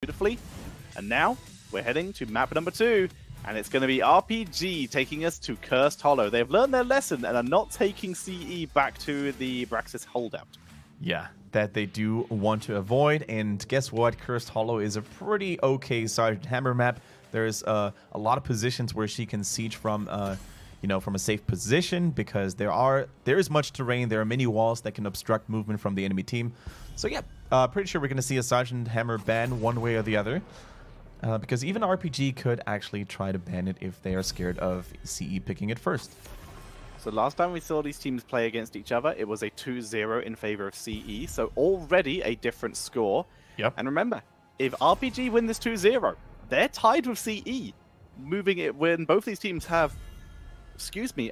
beautifully. And now we're heading to map number 2, and it's going to be RPG taking us to Cursed Hollow. They've learned their lesson and are not taking CE back to the Braxis holdout. Yeah, that they do want to avoid. And guess what? Cursed Hollow is a pretty okay Sergeant Hammer map. There's a lot of positions where she can siege from, from a safe position, because there is much terrain. There are many walls that can obstruct movement from the enemy team. So yeah, pretty sure we're going to see a Sergeant Hammer ban one way or the other. Because even RPG could actually try to ban it if they are scared of CE picking it first. So last time we saw these teams play against each other, it was a 2-0 in favor of CE. So already a different score. Yep. And remember, if RPG win this 2-0, they're tied with CE. Moving it when both these teams have,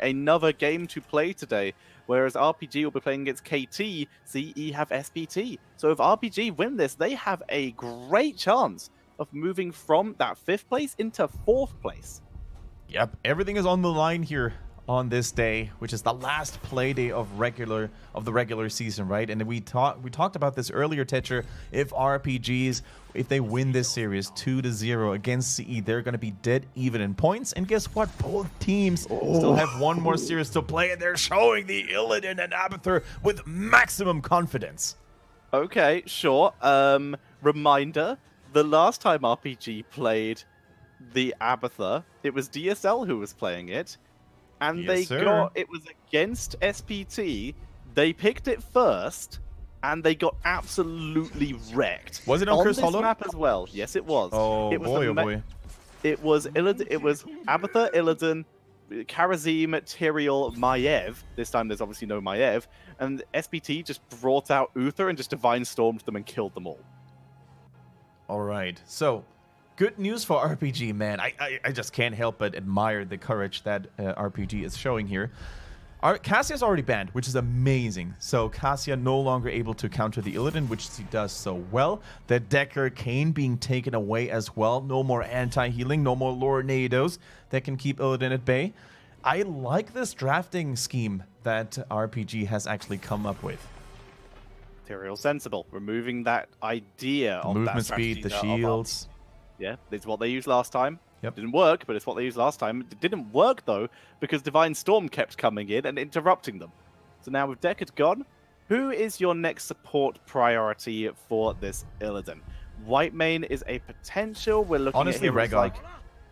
another game to play today. Whereas RPG will be playing against KT, CE have SPT. So if RPG win this, they have a great chance of moving from that 5th place into 4th place. Yep, everything is on the line here on this day, which is the last play day of the regular season, right? And we talked about this earlier, Tetcher. If RPGs, if they win this series 2-0 against CE, they're going to be dead even in points. And guess what? Both teams still have one more series to play, and they're showing the Illidan and Abathur with maximum confidence. Okay, sure. Reminder, the last time RPG played the Abathur, it was DSL who was playing it. And yes, it was against SPT. They picked it first, and they got absolutely wrecked. Was it on Cursed Hollow? Map as well? Yes, it was. Oh boy, oh boy. It was Abathur, Illidan, Karazim, Tyrael, Maiev. This time there's obviously no Maiev. And SPT just brought out Uther and just Divine Stormed them and killed them all. Alright, so good news for RPG, man. I just can't help but admire the courage that RPG is showing here. Cassia's already banned, which is amazing. So Cassia no longer able to counter the Illidan, which she does so well. The Decker Cane being taken away as well. No more anti-healing, no more Lornados that can keep Illidan at bay. I like this drafting scheme that RPG has actually come up with. Tyrael sensible, removing that idea of movement speed, the shields. Yeah, it's what they used last time. Yep. Didn't work, but it's what they used last time. It didn't work, though, because Divine Storm kept coming in and interrupting them. So now with Deckard gone, who is your next support priority for this Illidan? Whitemane is a potential. We're looking honestly, at Rhaegar. Like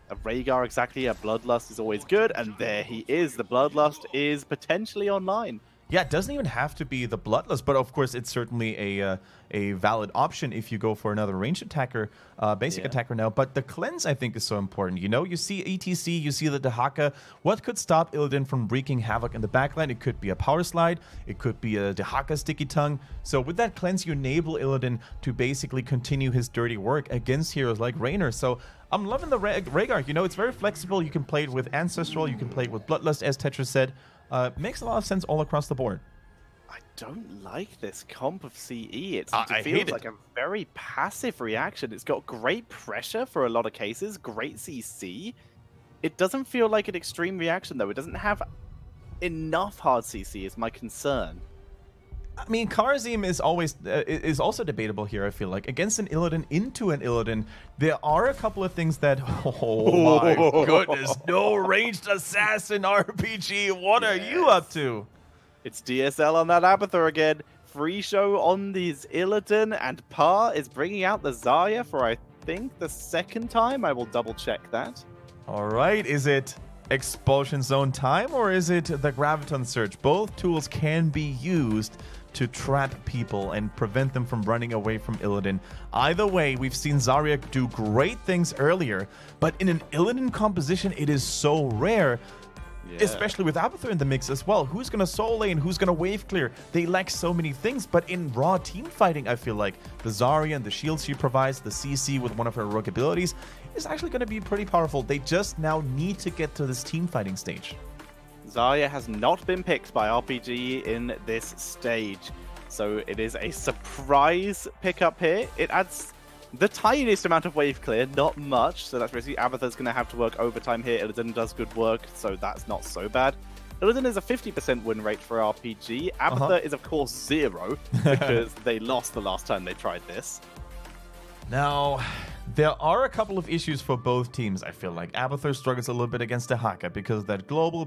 a Rhaegar, exactly. A Bloodlust is always good, and there he is. The Bloodlust is potentially online. Yeah, it doesn't even have to be the Bloodlust, but of course it's certainly a valid option if you go for another ranged attacker, basic attacker now. But the cleanse, I think, is so important. You know, you see ETC, you see the Dehaka. What could stop Illidan from wreaking havoc in the backline? It could be a power slide. It could be a Dehaka sticky tongue. So with that cleanse, you enable Illidan to basically continue his dirty work against heroes like Raynor. So I'm loving the Rhaegar. You know, it's very flexible. You can play it with Ancestral. You can play it with Bloodlust, as Tetris said. Makes a lot of sense all across the board. I don't like this comp of CE. It I feels hate it. like a very passive reaction. It's got great pressure for a lot of cases, great CC. It doesn't feel like an extreme reaction, though. It doesn't have enough hard CC is my concern. I mean, Karazim is also debatable here, I feel like. Against an Illidan, into an Illidan, there are a couple of things that... Oh my goodness, no ranged assassin RPG, what are you up to? It's DSL on that Abathur again. Free show on these Illidan, and Par is bringing out the Zarya for, I think, the 2nd time. I will double check that. Alright, is it Expulsion Zone time, or is it the Graviton Surge? Both tools can be used to trap people and prevent them from running away from Illidan. Either way, we've seen Zarya do great things earlier, but in an Illidan composition, it is so rare, especially with Abathur in the mix as well. Who's going to soul lane? Who's going to wave clear? They lack so many things, but in raw team fighting, I feel like the Zarya and the shields she provides, the CC with one of her rogue abilities, is actually going to be pretty powerful. They just now need to get to this team fighting stage. Zarya has not been picked by RPG in this stage, so it is a surprise pickup here. It adds the tiniest amount of wave clear, not much, so that's basically Abathur's going to have to work overtime here. Illidan does good work, so that's not so bad. Illidan is a 50% win rate for RPG. Abathur is, of course, 0, because they lost the last time they tried this. Now, There are a couple of issues for both teams, I feel like. Abathur struggles a little bit against the Haka because of that global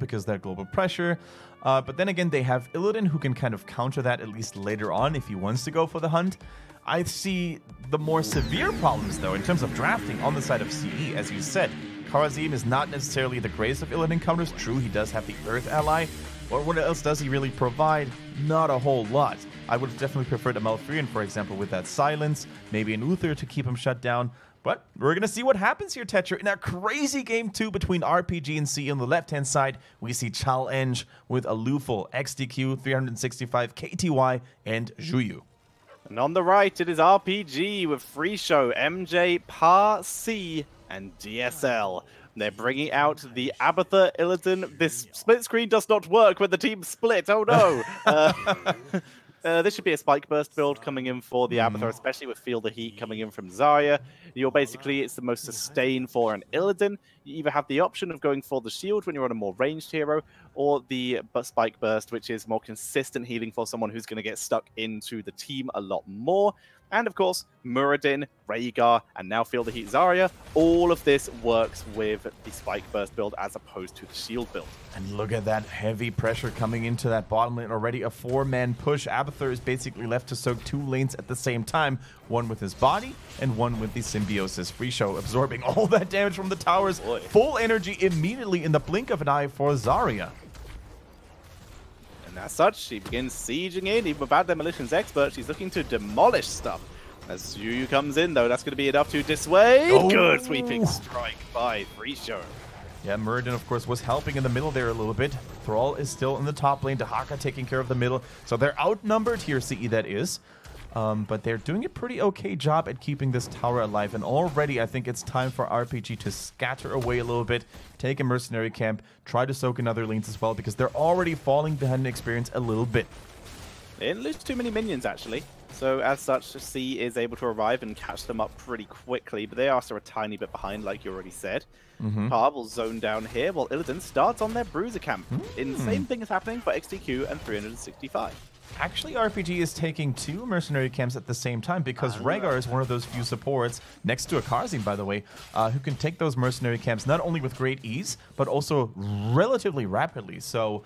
pressure. But then again, they have Illidan who can kind of counter that at least later on if he wants to go for the hunt. I see the more severe problems, though, in terms of drafting on the side of CE, as you said. Kharazim is not necessarily the greatest of Illidan counters. True, he does have the Earth ally. But what else does he really provide? Not a whole lot. I would have definitely preferred a Malfurion, for example, with that silence. Maybe an Uther to keep him shut down. But we're going to see what happens here, Tetra. In a crazy game 2 between RPG and C on the left-hand side, we see Challenge with Alufal, XDQ, 365, KTY, and Juyu. And on the right, it is RPG with Free Show, MJ, Pa, C, and DSL. They're bringing out the Abathur Illidan. This split screen does not work when the teams split. Oh no! This should be a Spike Burst build coming in for the Abathur, especially with Feel the Heat coming in from Zarya. It's the most sustain for an Illidan. You either have the option of going for the shield when you're on a more ranged hero, or the Spike Burst, which is more consistent healing for someone who's going to get stuck into the team a lot more. And of course, Muradin, Rhaegar, and now Feel the Heat Zarya. All of this works with the Spike Burst build as opposed to the shield build. And look at that heavy pressure coming into that bottom lane already. A 4-man push. Abathur is basically left to soak 2 lanes at the same time. One with his body and one with the symbiosis. Free Show absorbing all that damage from the towers. Boy. Full energy immediately in the blink of an eye for Zarya. And as such, she begins sieging in. Even without Demolition's Expert, she's looking to demolish stuff. As Yu comes in, though, that's going to be enough to dissuade. Oh. Good sweeping strike by Free Show. Yeah, Muradin, of course, was helping in the middle there a little bit. Thrall is still in the top lane. Dahaka taking care of the middle. So they're outnumbered here, CE, that is. But they're doing a pretty okay job at keeping this tower alive. And already, I think it's time for RPG to scatter away a little bit, take a mercenary camp, try to soak in other lanes as well, because they're already falling behind in experience a little bit. They didn't lose too many minions, actually. So as such, C is able to arrive and catch them up pretty quickly, but they are still a tiny bit behind, like you already said. Pa will zone down here, while Illidan starts on their Bruiser camp. Same thing is happening for XTQ and 365. Actually, RPG is taking 2 mercenary camps at the same time because Rhaegar is one of those few supports, next to a Kharazim, by the way, who can take those mercenary camps not only with great ease, but also relatively rapidly. So,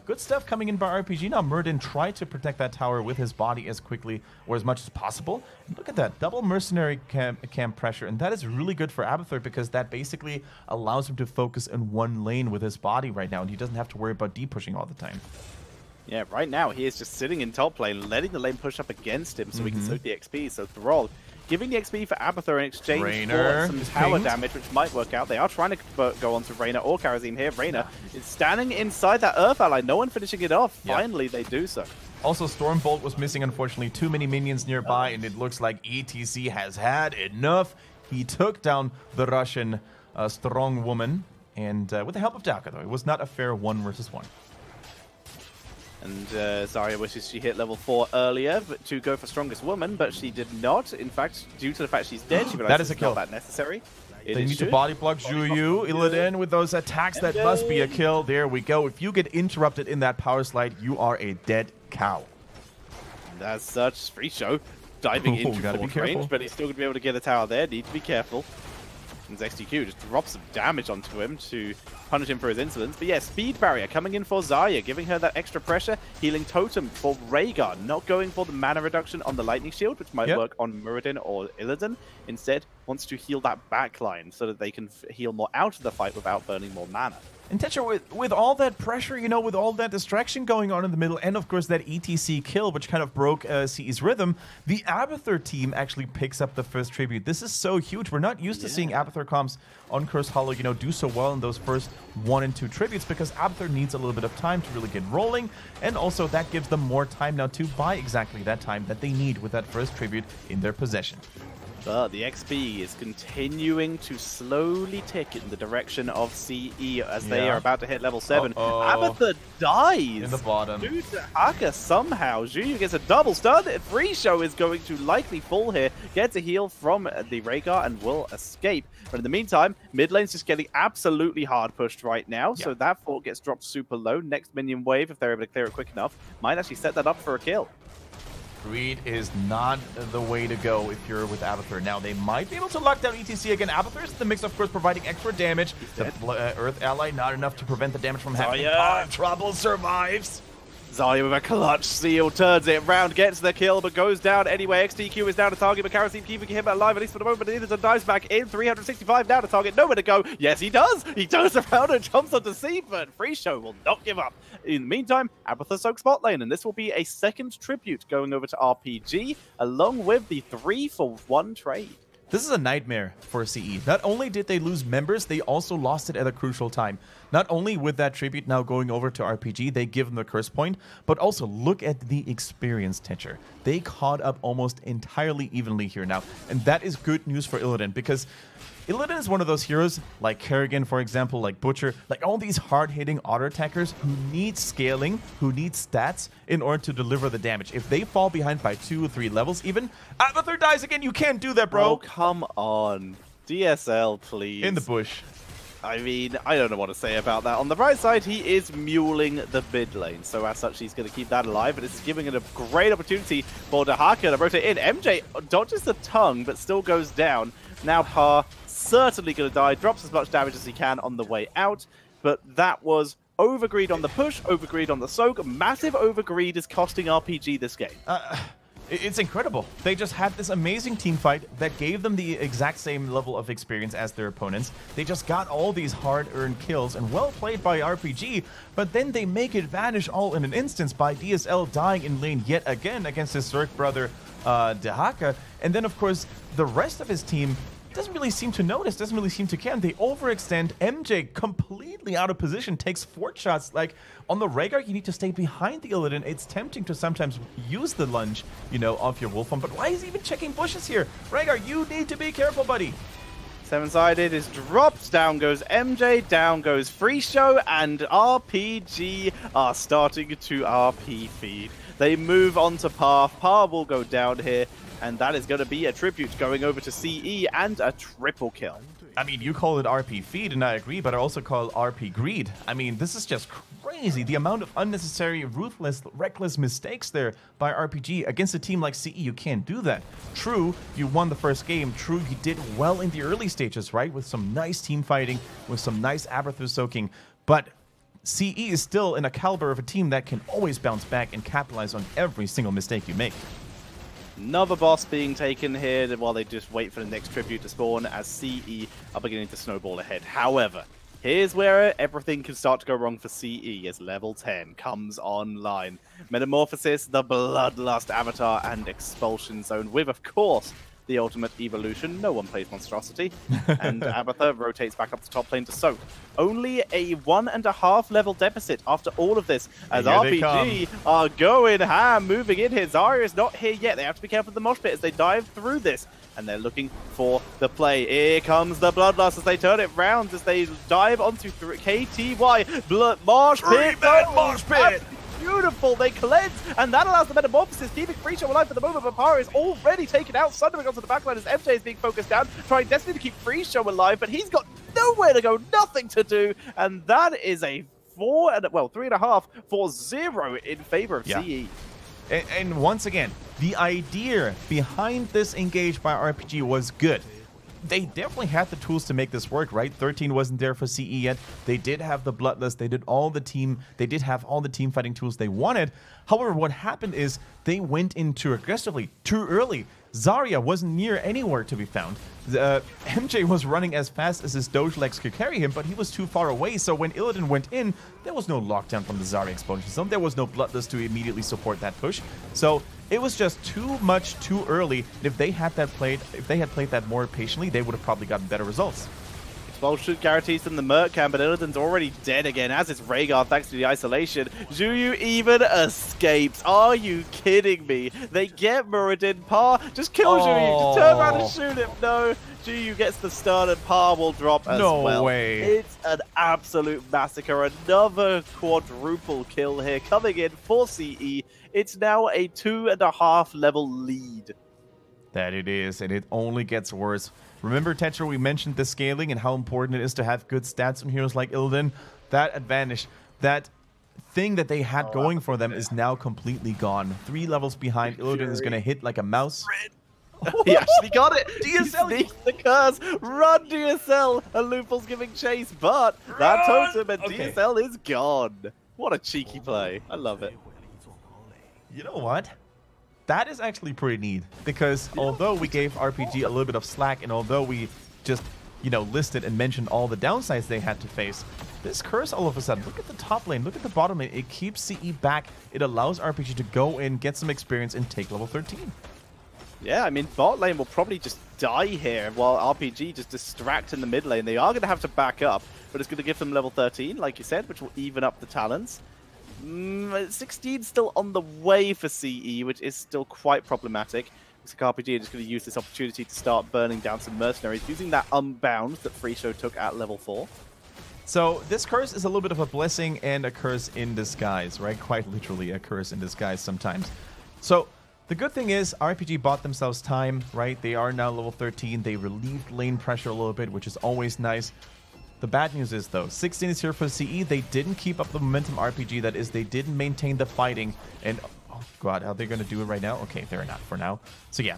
good stuff coming in by RPG. Now, Muradin tried to protect that tower with his body as quickly or as much as possible. And look at that, double mercenary camp pressure, and that is really good for Abathur because that basically allows him to focus in one lane with his body right now, and he doesn't have to worry about D-pushing all the time. Yeah, right now he is just sitting in top lane, letting the lane push up against him so he can soak the XP. So Thrall giving the XP for Abathur in exchange for some tower damage, which might work out. They are trying to go on to Reyna or Kharazim here. Reyna is standing inside that Earth ally. No one finishing it off. Finally, they do so. Also, Stormbolt was missing, unfortunately. Too many minions nearby, and it looks like ETC has had enough. He took down the Russian strong woman, and with the help of Daka, though. It was not a fair 1 versus 1. And Zarya wishes she hit level 4 earlier to go for Strongest Woman, but she did not. In fact, due to the fact she's dead, she realized that is a kill. Not that necessary. They need to body block Juyu, Illidan with those attacks. That must be a kill. There we go. If you get interrupted in that power slide, you are a dead cow. And as such, Free Show diving into full range, but he's still going to be able to get a tower there. Need to be careful. And XTQ just drops some damage onto him to punish him for his insolence. But yeah, Speed Barrier coming in for Zarya, giving her that extra pressure. Healing Totem for Rhaegar, not going for the mana reduction on the Lightning Shield, which might work on Muradin or Illidan. Instead, wants to heal that backline so that they can heal more out of the fight without burning more mana. And Tetra, with all that pressure, you know, with all that distraction going on in the middle, and of course that ETC kill, which kind of broke CE's rhythm, the Abathur team actually picks up the first tribute. This is so huge. We're not used to seeing Abathur comps on Curse Hollow, you know, do so well in those first 1 and 2 tributes because Abathur needs a little bit of time to really get rolling, and also that gives them more time now to buy exactly that time that they need with that first tribute in their possession. But the XP is continuing to slowly tick in the direction of CE as they are about to hit level 7. Abathur dies! In the bottom. Due to Haka somehow. Juyu gets a double stun. Free Show is going to likely fall here, gets a heal from the Rhaegar and will escape. But in the meantime, mid lane's just getting absolutely hard pushed right now, so that fort gets dropped super low. Next minion wave, if they're able to clear it quick enough, might actually set that up for a kill. Greed is not the way to go if you're with Abathur. Now, they might be able to lock down ETC again. Abathur is in the mix, of course, providing extra damage. The Earth ally, not enough to prevent the damage from happening. Trouble survives. Zarya with a clutch seal, turns it round, gets the kill, but goes down anyway. XTQ is down to target, but Karasim keeping him alive, at least for the moment. But Illidan dives back in, 365 down to target, nowhere to go. Yes, he does! He turns around and jumps onto C, but Free Show will not give up. In the meantime, Abathur soaks bot lane, and this will be a second tribute going over to RPG, along with the 3-for-1 trade. This is a nightmare for CE. Not only did they lose members, they also lost it at a crucial time. Not only with that tribute now going over to RPG, they give them the curse point, but also look at the experience Techer. They caught up almost entirely evenly here now, and that is good news for Illidan, because Illidan is one of those heroes, like Kerrigan, for example, like Butcher, like all these hard-hitting auto attackers who need scaling, who need stats in order to deliver the damage. If they fall behind by 2 or 3 levels even, Abathur dies again, you can't do that, bro! Oh, come on. DSL, please. In the bush. I mean, I don't know what to say about that. On the right side, he is muling the mid lane, so as such, he's going to keep that alive, and this is giving it a great opportunity for Dahaka to rotate in. MJ dodges the tongue, but still goes down. Now Pa certainly going to die, drops as much damage as he can on the way out, but that was overgreed on the push, overgreed on the soak. Massive overgreed is costing RPG this game. It's incredible. They just had this amazing team fight that gave them the exact same level of experience as their opponents. They just got all these hard-earned kills, and well played by RPG, but then they make it vanish all in an instance by DSL dying in lane yet again against his Zerg brother, Dahaka. And then, of course, the rest of his team doesn't really seem to notice, doesn't really seem to care. They overextend. MJ completely out of position, takes 4 shots. Like, on the Rhaegar, you need to stay behind the Illidan. It's tempting to sometimes use the lunge, you know, of your Wolf Form, but why is he even checking bushes here? Rhaegar, you need to be careful, buddy. 7-sided is dropped, down goes MJ, down goes Free Show, and RPG are starting to RP feed. They move on to Path. Path will go down here, and that is going to be a tribute going over to CE and a triple kill. I mean, you call it RP feed, and I agree, but I also call it RP greed. I mean, this is just crazy. The amount of unnecessary, ruthless, reckless mistakes there by RPG. Against a team like CE, you can't do that. True, you won the first game. True, you did well in the early stages, right? With some nice team fighting, with some nice Abathur soaking. But CE is still in a caliber of a team that can always bounce back and capitalize on every single mistake you make. Another boss being taken here while they just wait for the next tribute to spawn as CE are beginning to snowball ahead. However, here's where everything can start to go wrong for CE as level 10 comes online. Metamorphosis, the Bloodlust Avatar, and Expulsion Zone with, of course, the ultimate evolution. No one plays Monstrosity. And Abathur rotates back up to top lane to soak. Only a 1.5 level deficit after all of this, as RPG are going ham, moving in here. Zarya is not here yet. They have to be careful of the mosh pit as they dive through this. And they're looking for the play. Here comes the Bloodlust as they turn it round, as they dive onto KTY. Marsh pit! Marsh pit! Beautiful, they cleanse, and that allows the Metamorphosis, keeping Free Show alive for the moment, but Para is already taken out, sundering onto the backline as MJ is being focused down, trying Destiny to keep Free Show alive, but he's got nowhere to go, nothing to do, and that is a 3.5 for 0 in favor of CE. And once again, the idea behind this engage by RPG was good. They definitely had the tools to make this work, right? 13 wasn't there for CE yet. They did have the Bloodlust. They did have all the team fighting tools they wanted. However, what happened is they went in too aggressively, too early. Zarya wasn't near anywhere to be found. MJ was running as fast as his Doge legs could carry him, but he was too far away. So when Illidan went in, there was no lockdown from the Zarya Expulsion Zone. There was no Bloodlust to immediately support that push. So it was just too much too early. If they had played that more patiently, they would have probably gotten better results. Expulsion guarantees them the Merc camp, but Illidan's already dead again, as is Rhaegar thanks to the isolation. Juyu even escapes. Are you kidding me? They get Muradin. Pa, just kill Juyu. Just turn around and shoot him. No. Juyu gets the stun and Pa will drop as well. No way. It's an absolute massacre. Another quadruple kill here coming in for CE. It's now a 2.5 level lead. That it is, and it only gets worse. Remember, Tetra, we mentioned the scaling and how important it is to have good stats on heroes like Illidan. That advantage, that thing that they had going for them is now completely gone. 3 levels behind. Illidan is going to hit like a mouse. He actually got it. DSL. He sneaks the curse. Run, DSL. And Lupul's giving chase, but that totem and DSL is gone. What a cheeky play. I love it. You know what? That is actually pretty neat, because although we gave RPG a little bit of slack, and although we just, you know, listed and mentioned all the downsides they had to face, this curse all of a sudden, look at the top lane, look at the bottom lane, it keeps CE back, it allows RPG to go in, get some experience, and take level 13. Yeah, I mean, bot lane will probably just die here, while RPG just distract in the mid lane. They are going to have to back up, but it's going to give them level 13, like you said, which will even up the talents. 16 still on the way for CE, which is still quite problematic. Looks like RPG are just going to use this opportunity to start burning down some mercenaries, using that Unbound that Freeshow took at level 4. So this curse is a little bit of a blessing and a curse in disguise, right? Quite literally a curse in disguise sometimes. So the good thing is RPG bought themselves time, right? They are now level 13. They relieved lane pressure a little bit, which is always nice. The bad news is, though, 16 is here for CE. They didn't keep up the momentum RPG. That is, they didn't maintain the fighting. And, oh, God, how are they going to do it right now? Okay, they're not for now. So, yeah,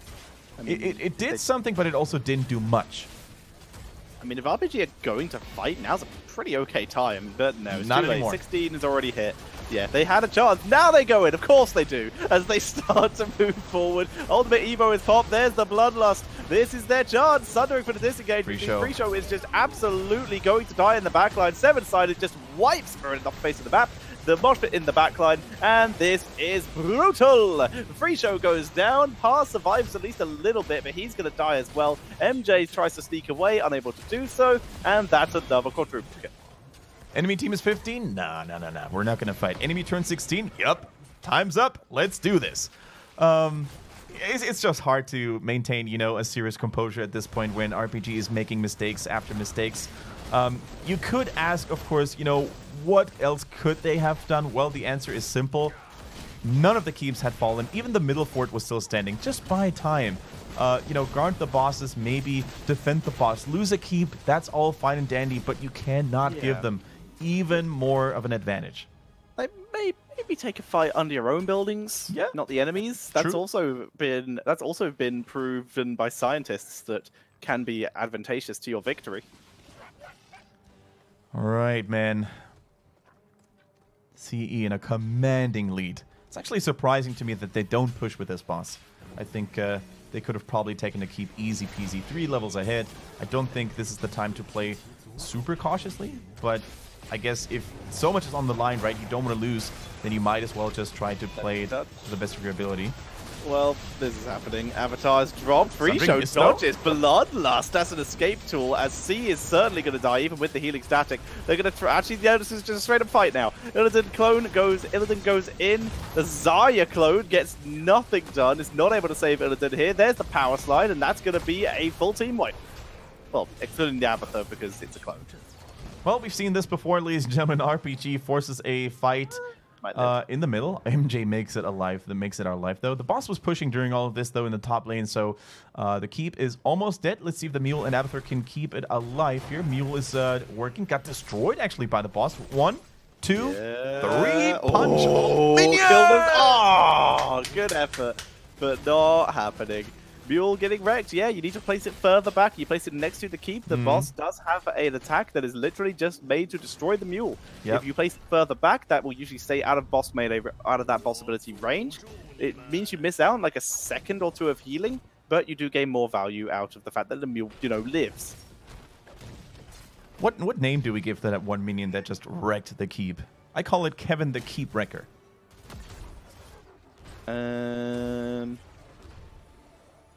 I mean, it did something, but it also didn't do much. I mean, if RPG are going to fight, now's a pretty okay time. But no, it's not too late. anymore. 16 is already hit. Yeah, they had a chance. Now they go in. Of course they do. As they start to move forward. Ultimate Evo is popped. There's the Bloodlust. This is their chance. Sundering for the disengage. Freeshow is just absolutely going to die in the backline. Seven-sided just wipes her in the face of the map. The mosh pit in the backline. And this is brutal. Freeshow goes down. Par survives at least a little bit, but he's going to die as well. MJ tries to sneak away, unable to do so. And that's another quadruple kill. Enemy team is 15? Nah. We're not going to fight. Enemy turn 16? Yup. Time's up. Let's do this. It's just hard to maintain, you know, a serious composure at this point when RPG is making mistakes after mistakes. You could ask, of course, you know, what else could they have done? Well, the answer is simple. None of the keeps had fallen. Even the middle fort was still standing. Just buy time. You know, guard the bosses, maybe defend the boss. Lose a keep, that's all fine and dandy, but you cannot give them even more of an advantage. Like maybe take a fight under your own buildings, not the enemies. That's also been proven by scientists that can be advantageous to your victory. All right, man. CE in a commanding lead. It's actually surprising to me that they don't push with this boss. I think they could have probably taken a keep easy peasy, 3 levels ahead. I don't think this is the time to play super cautiously, but I guess if so much is on the line, right, you don't want to lose, then you might as well just try to play it to the best of your ability. Well, this is happening. Avatar's dropped. Freeshow dodges. Bloodlust. That's an escape tool, as C is certainly going to die, even with the healing static. They're going to actually, yeah, this is just a straight up fight now. Illidan goes in. The Zarya clone gets nothing done. Is not able to save Illidan here. There's the power slide, and that's going to be a full team wipe. Well, excluding the Avatar because it's a clone. Well, we've seen this before, ladies and gentlemen. RPG forces a fight in the middle. MJ makes it alive. That makes it our life, though. The boss was pushing during all of this, though, in the top lane, so the keep is almost dead. Let's see if the Mule and Avatar can keep it alive here. Mule is working. Got destroyed, actually, by the boss. 1, 2, 3. Punch. Oh, killed him. Oh, good effort, but not happening. Mule getting wrecked. Yeah, you need to place it further back. You place it next to the keep. The boss does have an attack that is literally just made to destroy the Mule. If you place it further back, that will usually stay out of boss melee, out of that boss ability range. It means you miss out on like a second or two of healing, but you do gain more value out of the fact that the Mule, you know, lives. What name do we give that one minion that just wrecked the keep? I call it Kevin the Keep Wrecker.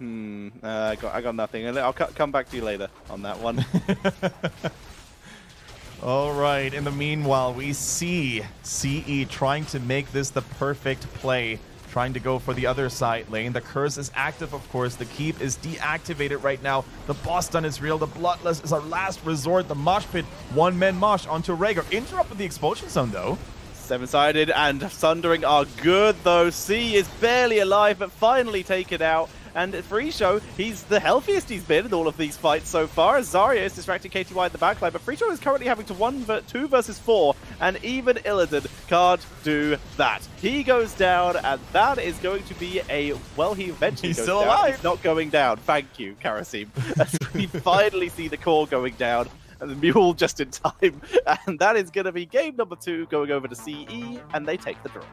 I got nothing. I'll come back to you later on that one. All right. In the meanwhile, we see CE trying to make this the perfect play, trying to go for the other side lane. The curse is active, of course. The keep is deactivated right now. The boss stun is real. The Bloodlust is our last resort. The mosh pit, one-man mosh onto Rhaegar. Interrupt with the expulsion zone, though. Seven-sided and Sundering are good, though. C is barely alive, but finally taken out. And Free Show, he's the healthiest he's been in all of these fights so far, as Zarya is distracting KTY in the backline, but Free Show is currently having to 2 versus 4, and even Illidan can't do that. He goes down, and that is going to be a, well, he eventually He's goes still down. alive. He's not going down. Thank you, Karasim. As we finally see the core going down, and the Mule just in time. And that is going to be game number 2 going over to CE, and they take the draw.